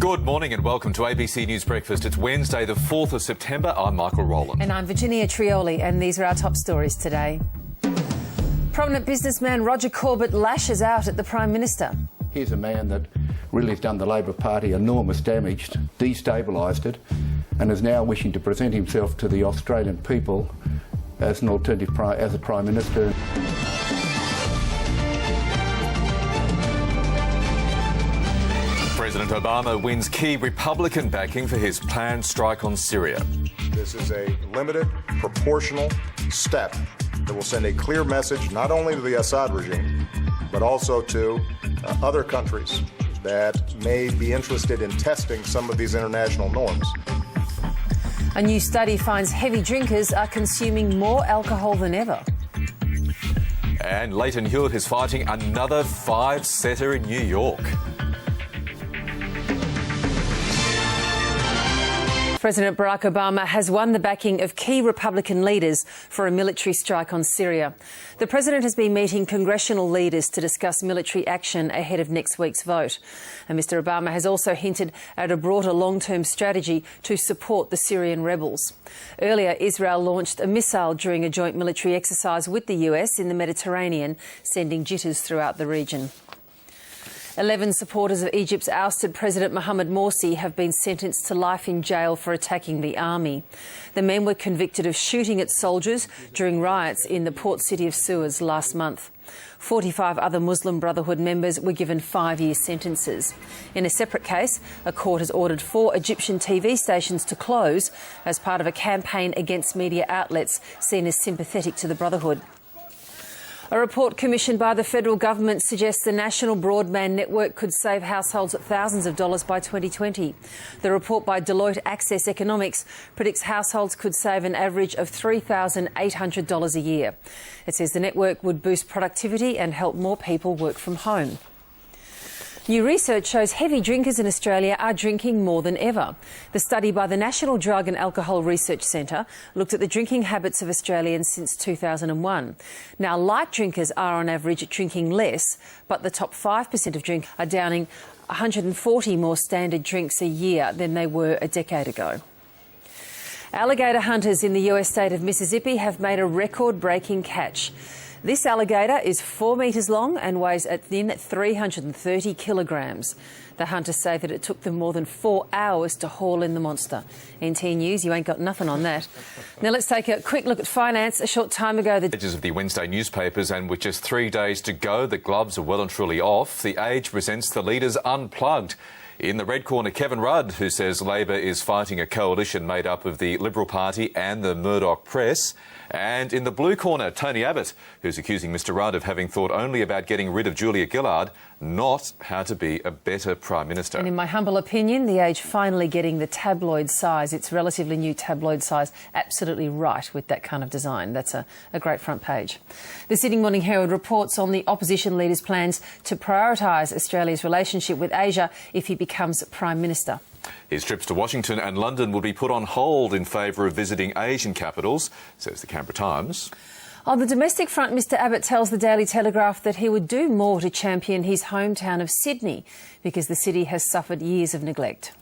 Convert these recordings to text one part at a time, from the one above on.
Good morning and welcome to ABC News Breakfast. It's Wednesday, the 4th of September. I'm Michael Rowland. And I'm Virginia Trioli, and these are our top stories today. Prominent businessman Roger Corbett lashes out at the Prime Minister. Here's a man that really has done the Labor Party enormous damage, destabilised it, and is now wishing to present himself to the Australian people as an alternative as a Prime Minister. President Obama wins key Republican backing for his planned strike on Syria. This is a limited, proportional step that will send a clear message not only to the Assad regime, but also to other countries that may be interested in testing some of these international norms. A new study finds heavy drinkers are consuming more alcohol than ever. And Leighton Hewitt is fighting another five-setter in New York. President Barack Obama has won the backing of key Republican leaders for a military strike on Syria. The president has been meeting congressional leaders to discuss military action ahead of next week's vote. And Mr Obama has also hinted at a broader long-term strategy to support the Syrian rebels. Earlier, Israel launched a missile during a joint military exercise with the US in the Mediterranean, sending jitters throughout the region. 11 supporters of Egypt's ousted President Mohamed Morsi have been sentenced to life in jail for attacking the army. The men were convicted of shooting at soldiers during riots in the port city of Suez last month. 45 other Muslim Brotherhood members were given 5-year sentences. In a separate case, a court has ordered 4 Egyptian TV stations to close as part of a campaign against media outlets seen as sympathetic to the Brotherhood. A report commissioned by the federal government suggests the national broadband network could save households thousands of dollars by 2020. The report by Deloitte Access Economics predicts households could save an average of $3,800 a year. It says the network would boost productivity and help more people work from home. New research shows heavy drinkers in Australia are drinking more than ever. The study by the National Drug and Alcohol Research Centre looked at the drinking habits of Australians since 2001. Now, light drinkers are on average drinking less, but the top 5% of drinkers are downing 140 more standard drinks a year than they were a decade ago. Alligator hunters in the US state of Mississippi have made a record-breaking catch. This alligator is 4 metres long and weighs at 330 kilograms. The hunters say that it took them more than 4 hours to haul in the monster. NT News, you ain't got nothing on that. Now let's take a quick look at finance. A short time ago, the Pages of the Wednesday newspapers, and with just 3 days to go, the gloves are well and truly off. The Age presents the leaders unplugged. In the red corner, Kevin Rudd, who says Labor is fighting a coalition made up of the Liberal Party and the Murdoch press. And in the blue corner, Tony Abbott, who's accusing Mr Rudd of having thought only about getting rid of Julia Gillard, not how to be a better Prime Minister. And in my humble opinion, the Age finally getting the tabloid size, its relatively new tabloid size, absolutely right with that kind of design. That's a great front page. The Sydney Morning Herald reports on the opposition leader's plans to prioritise Australia's relationship with Asia if he becomes Prime Minister. His trips to Washington and London will be put on hold in favour of visiting Asian capitals, says the Canberra Times. On the domestic front, Mr Abbott tells the Daily Telegraph that he would do more to champion his hometown of Sydney because the city has suffered years of neglect.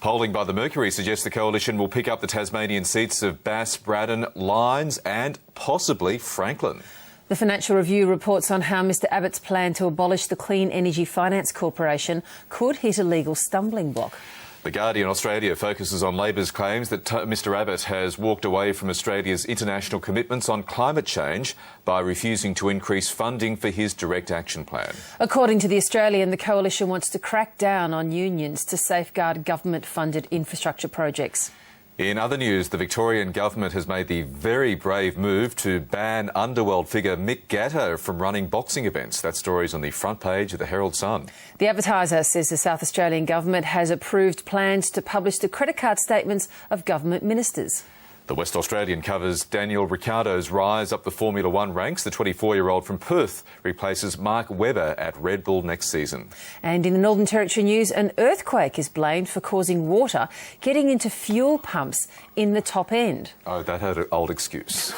Polling by the Mercury suggests the coalition will pick up the Tasmanian seats of Bass, Braddon, Lyons and possibly Franklin. The Financial Review reports on how Mr Abbott's plan to abolish the Clean Energy Finance Corporation could hit a legal stumbling block. The Guardian Australia focuses on Labor's claims that Mr Abbott has walked away from Australia's international commitments on climate change by refusing to increase funding for his direct action plan. According to The Australian, the coalition wants to crack down on unions to safeguard government-funded infrastructure projects. In other news, the Victorian government has made the very brave move to ban underworld figure Mick Gatto from running boxing events. That story's on the front page of the Herald Sun. The Advertiser says the South Australian government has approved plans to publish the credit card statements of government ministers. The West Australian covers Daniel Ricciardo's rise up the Formula One ranks. The 24-year-old from Perth replaces Mark Webber at Red Bull next season. And in the Northern Territory news, an earthquake is blamed for causing water getting into fuel pumps in the top end. Oh, that had an old excuse.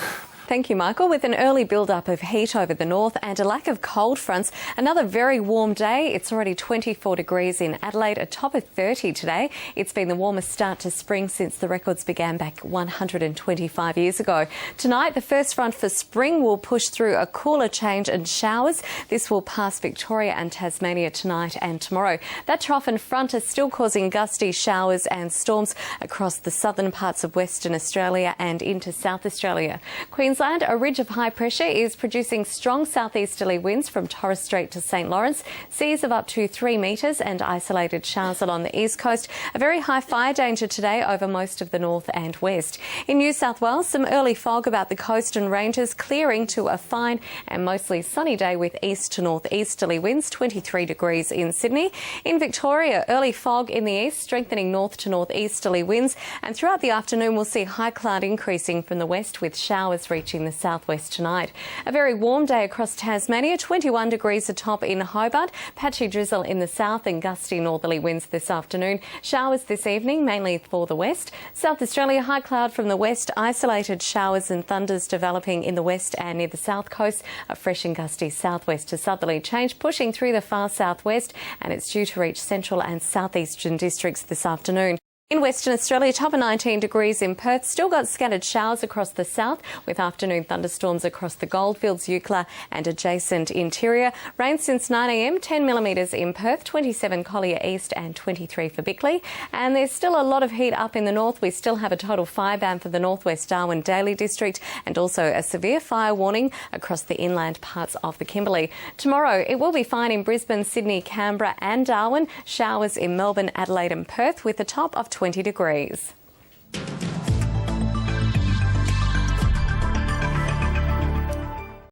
Thank you, Michael. With an early build-up of heat over the north and a lack of cold fronts, another very warm day. It's already 24 degrees in Adelaide, a top of 30 today. It's been the warmest start to spring since the records began back 125 years ago. Tonight, the first front for spring will push through a cooler change and showers. This will pass Victoria and Tasmania tonight and tomorrow. That trough and front are still causing gusty showers and storms across the southern parts of Western Australia and into South Australia. Queensland, a ridge of high pressure is producing strong southeasterly winds from Torres Strait to St Lawrence, seas of up to 3 metres and isolated showers along the east coast. A very high fire danger today over most of the north and west. In New South Wales, some early fog about the coast and ranges, clearing to a fine and mostly sunny day with east to northeasterly winds, 23 degrees in Sydney. In Victoria, early fog in the east, strengthening north to northeasterly winds, and throughout the afternoon we'll see high cloud increasing from the west with showers reaching the southwest tonight. A very warm day across Tasmania, 21 degrees atop in Hobart, patchy drizzle in the south and gusty northerly winds this afternoon. Showers this evening, mainly for the west. South Australia, high cloud from the west, isolated showers and thunders developing in the west and near the south coast. A fresh and gusty southwest to southerly change pushing through the far southwest, and it's due to reach central and southeastern districts this afternoon. In Western Australia, top of 19 degrees in Perth. Still got scattered showers across the south with afternoon thunderstorms across the Goldfields, Eucla and adjacent interior. Rain since 9 a.m, 10 millimetres in Perth, 27 Collier East and 23 for Bickley. And there's still a lot of heat up in the north. We still have a total fire ban for the northwest Darwin Daly district and also a severe fire warning across the inland parts of the Kimberley. Tomorrow, it will be fine in Brisbane, Sydney, Canberra and Darwin. Showers in Melbourne, Adelaide and Perth with a top of 20 degrees.